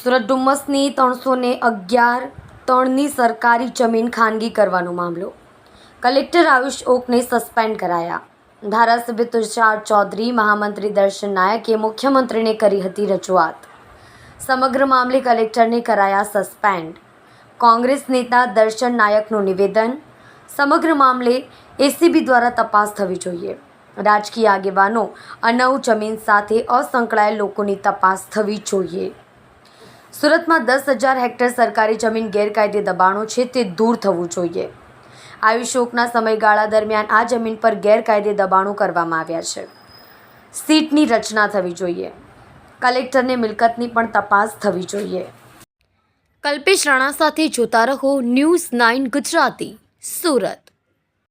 સુરત ડુમ્મસની 311 ટનની સરકારી જમીન ખાનગી કરવાનો મામલો. કલેક્ટર આયુષ ઓકને સસ્પેન્ડ કરાયા. ધારાસભ્ય તુષાર ચૌધરી, મહામંત્રી દર્શન નાયકે મુખ્યમંત્રીને કરી હતી રજૂઆત. સમગ્ર મામલે કલેક્ટરને કરાયા સસ્પેન્ડ. કોંગ્રેસ નેતા દર્શન નાયકનું નિવેદન. સમગ્ર મામલે એસીબી દ્વારા તપાસ થવી જોઈએ. રાજકીય આગેવાનો અનવ જમીન સાથે અસંકળાયેલ લોકોની તપાસ થવી જોઈએ. સુરતમાં 10,000 હેક્ટર સરકારી જમીન ગેરકાયદે દબાણો છે, તે દૂર થવું જોઈએ. આયુષ ઓકના સમયગાળા દરમિયાન આ જમીન પર ગેરકાયદે દબાણો કરવામાં આવ્યા છે. સીટની રચના થવી જોઈએ. કલેક્ટરને મિલકતની પણ તપાસ થવી જોઈએ. કલ્પેશ રાણા સાથે જોતા રહો ન્યૂઝ 9 ગુજરાતી, સુરત.